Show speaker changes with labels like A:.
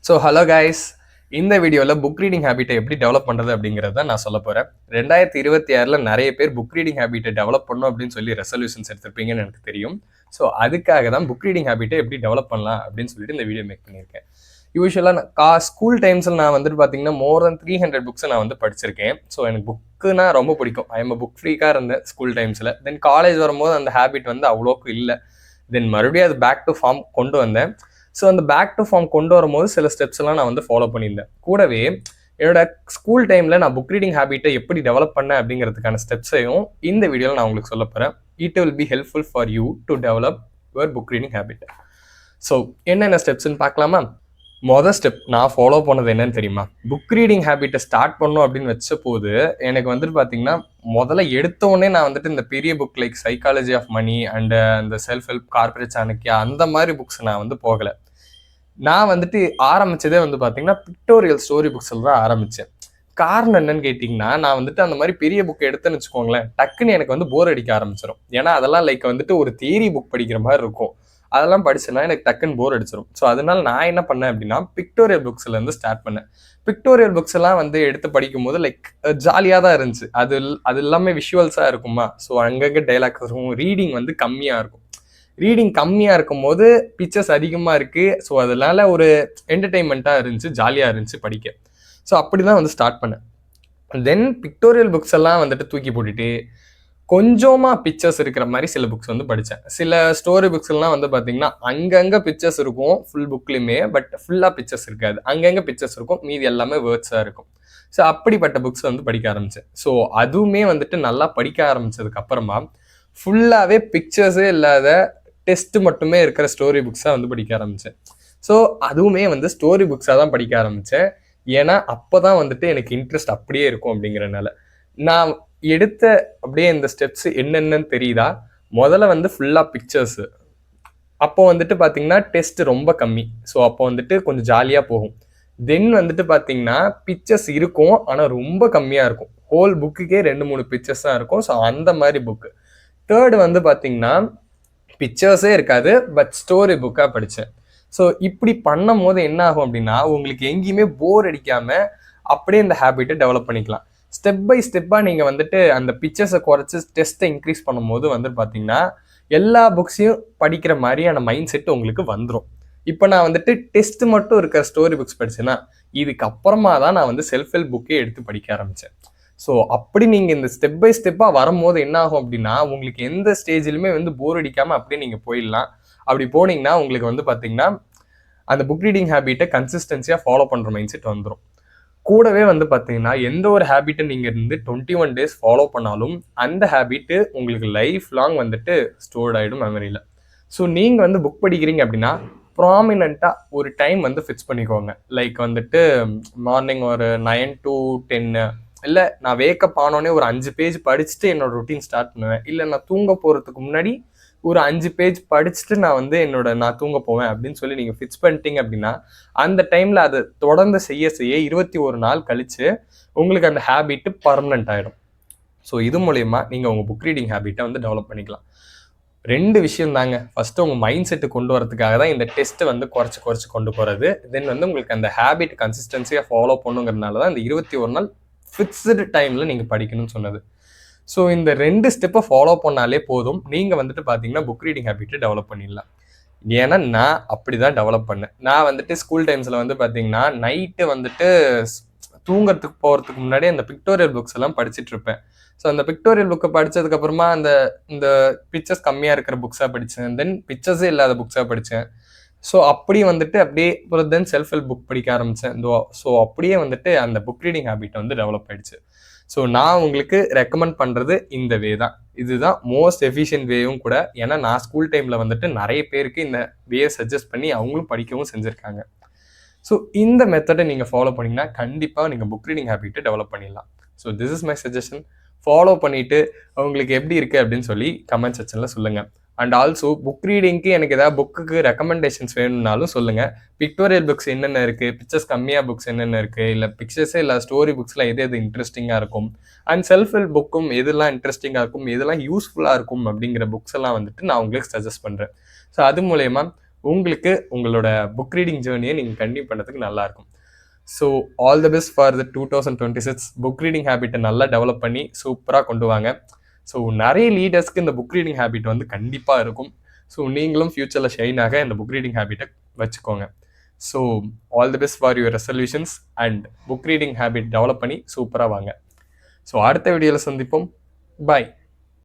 A: So hello guys, இந்த வீடியோவில் book reading ஹேபிட்டை எப்படி டெவலப் பண்ணுறது அப்படிங்கிறத நான் சொல்ல போகிறேன். 2026 நிறைய பேர் புக் ரீடிங் ஹேபிட்டை டெவலப் பண்ணணும் அப்படின்னு சொல்லி ரெசல்யூஷன்ஸ் எடுத்திருப்பீங்கன்னு எனக்கு தெரியும். ஸோ அதுக்காக தான் புக் ரீடிங் ஹேபிட்டை எப்படி டெவலப் பண்ணலாம் அப்படின்னு சொல்லிட்டு இந்த வீடியோ மேக் பண்ணியிருக்கேன். யூஸ்வலாக ஸ்கூல் டைம்ஸில் நான் வந்துட்டு பார்த்தீங்கன்னா மோர் தென் 300 புக்ஸை நான் வந்து படிச்சிருக்கேன். ஸோ எனக்கு புக்குனா ரொம்ப பிடிக்கும். ஐ எம் புக் ஃப்ரீக்காக இருந்தேன் ஸ்கூல் டைம்ஸில். தென் காலேஜ் வரும்போது அந்த ஹேபிட் வந்து அவ்வளோக்கு இல்லை. தென் மறுபடியும் அது பேக் டு ஃபார்ம் கொண்டு வந்தேன். ஸோ அந்த பேக் டு ஃபார்ம் கொண்டு வரும்போது சில ஸ்டெப்ஸ் எல்லாம் நான் வந்து ஃபாலோ பண்ணியிருந்தேன். கூடவே என்னோட ஸ்கூல் டைமில் நான் புக் ரீடிங் ஹேபிட்டை எப்படி டெவலப் பண்ணேன் அப்படிங்கிறதுக்கான ஸ்டெப்ஸையும் இந்த வீடியோவில் நான் உங்களுக்கு சொல்ல போகிறேன். It will be helpful for you to develop your book reading habit. So என்னென்ன ஸ்டெப்ஸ்ன்னு பார்க்கலாமா? மொதல் ஸ்டெப் நான் ஃபாலோ பண்ணது என்னன்னு தெரியுமா? புக் ரீடிங் ஹேபிட்டை ஸ்டார்ட் பண்ணணும் அப்படின்னு வச்ச போது எனக்கு வந்துட்டு பார்த்தீங்கன்னா முதல்ல எடுத்தோடனே நான் வந்துட்டு இந்த பெரிய book like psychology of money and அந்த செல்ஃப் ஹெல்ப் கார்பரேட் சாணக்கியா அந்த மாதிரி புக்ஸ் நான் வந்து போகலை. நான் வந்துட்டு ஆரம்பிச்சதே வந்து பார்த்தீங்கன்னா பிக்டோரியல் ஸ்டோரி புக்ஸில் தான் ஆரம்பித்தேன். காரணம் என்னன்னு கேட்டிங்கன்னா, நான் வந்துட்டு அந்த மாதிரி பெரிய புக் எடுத்தேன்னு வச்சுக்கோங்களேன், டக்குன்னு எனக்கு வந்து போர் அடிக்க ஆரம்பிச்சிடும். ஏன்னா அதெல்லாம் லைக் வந்துட்டு ஒரு தியரி புக் படிக்கிற மாதிரி இருக்கும். அதெல்லாம் படிச்சேன்னா எனக்கு டக்குன்னு போர் அடிச்சிடும். ஸோ அதனால நான் என்ன பண்ணேன் அப்படின்னா பிக்டோரியல் புக்ஸ்லேருந்து ஸ்டார்ட் பண்ணேன். பிக்டோரியல் புக்ஸ் எல்லாம் வந்து எடுத்து படிக்கும்போது லைக் ஜாலியாக தான் இருந்துச்சு. அது எல்லாமே விஷுவல்ஸாக இருக்குமா, ஸோ அங்கங்கே டைலாக்ஸ் இருக்கும். ரீடிங் வந்து கம்மியாக இருக்கும். ரீடிங் கம்மியாக இருக்கும் போது பிக்சர்ஸ் அதிகமாக இருக்குது. ஸோ அதனால ஒரு என்டர்டெயின்மெண்ட்டாக இருந்துச்சு, ஜாலியாக இருந்துச்சு படிக்க. ஸோ அப்படி தான் வந்து ஸ்டார்ட் பண்ணேன். தென் பிக்டோரியல் புக்ஸ் எல்லாம் வந்துட்டு தூக்கி போட்டுட்டு கொஞ்சமாக பிக்சர்ஸ் இருக்கிற மாதிரி சில புக்ஸ் வந்து படித்தேன். சில ஸ்டோரி புக்ஸ்லாம் வந்து பார்த்தீங்கன்னா அங்கங்கே பிக்சர்ஸ் இருக்கும் ஃபுல் புக்லேயுமே, பட் ஃபுல்லாக பிக்சர்ஸ் இருக்காது. அங்கங்கே பிக்சர்ஸ் இருக்கும், மீதி எல்லாமே வேர்ட்ஸாக இருக்கும். ஸோ அப்படிப்பட்ட புக்ஸ் வந்து படிக்க ஆரம்பித்தேன். ஸோ அதுவுமே வந்துட்டு நல்லா படிக்க ஆரம்பித்ததுக்கு அப்புறமா ஃபுல்லாகவே பிக்சர்ஸே இல்லாத டெஸ்ட் மட்டுமே இருக்கிற ஸ்டோரி புக்ஸாக வந்து படிக்க ஆரம்பித்தேன். ஸோ அதுவுமே வந்து ஸ்டோரி புக்ஸாக தான் படிக்க ஆரம்பித்தேன். ஏன்னா அப்போ தான் வந்துட்டு எனக்கு இன்ட்ரெஸ்ட் அப்படியே இருக்கும் அப்படிங்கிறனால. நான் எடுத்த அப்படியே இந்த ஸ்டெப்ஸ் என்னென்னு தெரியுதா? முதல்ல வந்து ஃபுல்லாக பிக்சர்ஸு. அப்போ வந்துட்டு பார்த்தீங்கன்னா டெஸ்ட் ரொம்ப கம்மி. ஸோ அப்போ வந்துட்டு கொஞ்சம் ஜாலியாக போகும். தென் வந்துட்டு பார்த்தீங்கன்னா பிக்சர்ஸ் இருக்கும், ஆனால் ரொம்ப கம்மியாக இருக்கும். ஹோல் புக்குக்கே 2-3 பிக்சர்ஸ் தான் இருக்கும். ஸோ அந்த மாதிரி புக்கு. தேர்டு வந்து பார்த்தீங்கன்னா பிக்சர்ஸே இருக்காது, பட் ஸ்டோரி புக்காக படித்தேன். ஸோ இப்படி பண்ணும் போது என்ன ஆகும் அப்படின்னா உங்களுக்கு எங்கேயுமே போர் அடிக்காமல் அப்படியே இந்த ஹேபிட்டை டெவலப் பண்ணிக்கலாம். ஸ்டெப் பை ஸ்டெப்பாக நீங்கள் வந்துட்டு அந்த பிக்சர்ஸை குறைச்சி டெஸ்ட்டை இன்க்ரீஸ் பண்ணும்போது வந்து பார்த்தீங்கன்னா எல்லா புக்ஸையும் படிக்கிற மாதிரியான மைண்ட் செட் உங்களுக்கு வந்துடும். இப்போ நான் வந்துட்டு டெஸ்ட் மட்டும் இருக்கிற ஸ்டோரி புக்ஸ் படித்தேன்னா இதுக்கப்புறமா தான் நான் வந்து செல்ஃப் ஹெல்ப் புக்கே எடுத்து படிக்க ஆரம்பித்தேன். ஸோ அப்படி நீங்கள் இந்த ஸ்டெப் பை ஸ்டெப்பாக வரும்போது என்ன ஆகும் அப்படின்னா உங்களுக்கு எந்த ஸ்டேஜ்லையுமே வந்து போர் அடிக்காமல் அப்படியே நீங்கள் போயிடலாம். அப்படி போனீங்கன்னா உங்களுக்கு வந்து பார்த்தீங்கன்னா அந்த புக் ரீடிங் ஹேபிட்டை கன்சிஸ்டன்சியாக ஃபாலோ பண்ணுற மைண்ட் செட் வந்துடும். கூடவே வந்து பார்த்தீங்கன்னா எந்த ஒரு ஹேபிட்டை நீங்கள் இருந்து 21 days ஃபாலோ பண்ணாலும் அந்த ஹேபிட்டு உங்களுக்கு லைஃப் லாங் வந்துட்டு ஸ்டோர்ட் ஆகிடும் மெமரியில். ஸோ நீங்கள் வந்து புக் படிக்கிறீங்க அப்படின்னா ப்ராமினெண்ட்டாக ஒரு டைம் வந்து ஃபிக்ஸ் பண்ணிக்கோங்க. லைக் வந்துட்டு மார்னிங் ஒரு 9 to 10, இல்லை நான் வேக்கப் ஆனோடனே ஒரு 5 பேஜ் படிச்சுட்டு என்னோட ரொட்டீன் ஸ்டார்ட் பண்ணுவேன். இல்லை நான் தூங்க போகிறதுக்கு முன்னாடி ஒரு 5 பேஜ் படிச்சுட்டு நான் தூங்க போவேன் அப்படின்னு சொல்லி நீங்கள் ஃபிக்ஸ் பண்ணிட்டீங்க அப்படின்னா அந்த டைமில் அதை தொடர்ந்து செய்ய 21 நாள் கழித்து உங்களுக்கு அந்த ஹேபிட்டு பர்மனெண்ட் ஆகிடும். ஸோ இது மூலயமா நீங்கள் உங்கள் புக் ரீடிங் ஹேபிட்டை வந்து டெவலப் பண்ணிக்கலாம். 2 விஷயம் தாங்க. ஃபஸ்ட்டு உங்கள் மைண்ட் செட்டு கொண்டு வரதுக்காக தான் இந்த டெஸ்ட்டை வந்து குறைச்சி கொண்டு போகிறது. தென் வந்து உங்களுக்கு அந்த ஹேபிட் கன்சிஸ்டன்சியாக ஃபாலோ பண்ணுங்கிறதுனால தான் இந்த 21 நாள் ஃபிக்ஸ்டு டைமில் நீங்கள் படிக்கணும்னு சொன்னது. ஸோ இந்த 2 ஸ்டெப்பை ஃபாலோ பண்ணாலே போதும், நீங்கள் வந்துட்டு பார்த்தீங்கன்னா புக் ரீடிங் ஹேபிட்டை டெவலப் பண்ணிடலாம். ஏன்னா நான் அப்படி தான் டெவலப் பண்ணேன். நான் வந்துட்டு ஸ்கூல் டைம்ஸில் வந்து பார்த்தீங்கன்னா நைட்டு வந்துட்டு தூங்குறதுக்கு போகிறதுக்கு முன்னாடி அந்த பிக்டோரியல் புக்ஸ் எல்லாம் படிச்சுட்டு இருப்பேன். ஸோ அந்த பிக்டோரியல் புக்கை படித்ததுக்கப்புறமா இந்த பிக்சர்ஸ் கம்மியாக இருக்கிற புக்ஸாக படித்தேன். தென் பிக்சர்ஸே இல்லாத புக்ஸாக படித்தேன். ஸோ அப்படி வந்துட்டு அப்படியே ஒரு தென் செல்ஃப் ஹெல்ப் புக் படிக்க ஆரம்பித்தேன். ஸோ அப்படியே வந்துட்டு அந்த புக் ரீடிங் ஹேபிட் வந்து டெவலப் ஆகிடுச்சு. ஸோ நான் உங்களுக்கு ரெக்கமெண்ட் பண்ணுறது இந்த வே தான். இதுதான் மோஸ்ட் எஃபிஷியன்ட் வேவும் கூட. ஏன்னா நான் ஸ்கூல் டைமில் வந்துட்டு நிறைய பேருக்கு இந்த வேயை சஜஸ்ட் பண்ணி அவங்களும் படிக்கவும் செஞ்சுருக்காங்க. ஸோ இந்த மெத்தடை நீங்கள் ஃபாலோ பண்ணிங்கன்னா கண்டிப்பாக நீங்கள் புக் ரீடிங் ஹேபிட்டை டெவலப் பண்ணிடலாம். So this is my suggestion. Follow பண்ணிவிட்டு உங்களுக்கு எப்படி இருக்குது அப்படின்னு சொல்லி கமெண்ட் செக்ஷனில் சொல்லுங்கள். அண்ட் ஆல்சோ புக் ரீடிங்க்கு எனக்கு ஏதாவது புக்குக்கு ரெக்கமெண்டேஷன்ஸ் வேணும்னாலும் சொல்லுங்கள். பிக்டோரியல் புக்ஸ் என்னென்ன இருக்குது, பிக்சர்ஸ் கம்மியாக புக்ஸ் என்னென்ன இருக்குது, இல்லை பிக்சர்ஸே இல்லை ஸ்டோரி புக்ஸில் எது இன்ட்ரெஸ்டிங்காக இருக்கும், அண்ட் செல்ஃப் ஹெல்ப் புக்கும் எதெல்லாம் இன்ட்ரெஸ்டிங்காக இருக்கும், எதெல்லாம் யூஸ்ஃபுல்லாக இருக்கும் அப்படிங்கிற புக்ஸ் எல்லாம் வந்துட்டு நான் உங்களுக்கு சஜஸ்ட் பண்ணுறேன். ஸோ அது மூலயமா உங்களுக்கு உங்களோட புக் ரீடிங் ஜேர்னியை நீங்கள் கண்டினியூ பண்ணதுக்கு நல்லாயிருக்கும். So all the best for the 2026 book reading ஹேபிட்டை நல்லா டெவலப் பண்ணி சூப்பராக கொண்டு வாங்க. ஸோ நிறைய லீடர்ஸ்க்கு இந்த புக் ரீடிங் ஹேபிட் வந்து கண்டிப்பாக இருக்கும். ஸோ நீங்களும் ஃப்யூச்சரில் ஷைனாக இந்த புக் ரீடிங் ஹேபிட்டை வச்சுக்கோங்க. So all the best for your resolutions and book reading habit develop பண்ணி சூப்பராக வாங்க. ஸோ அடுத்த வீடியோவில் சந்திப்போம். பாய்.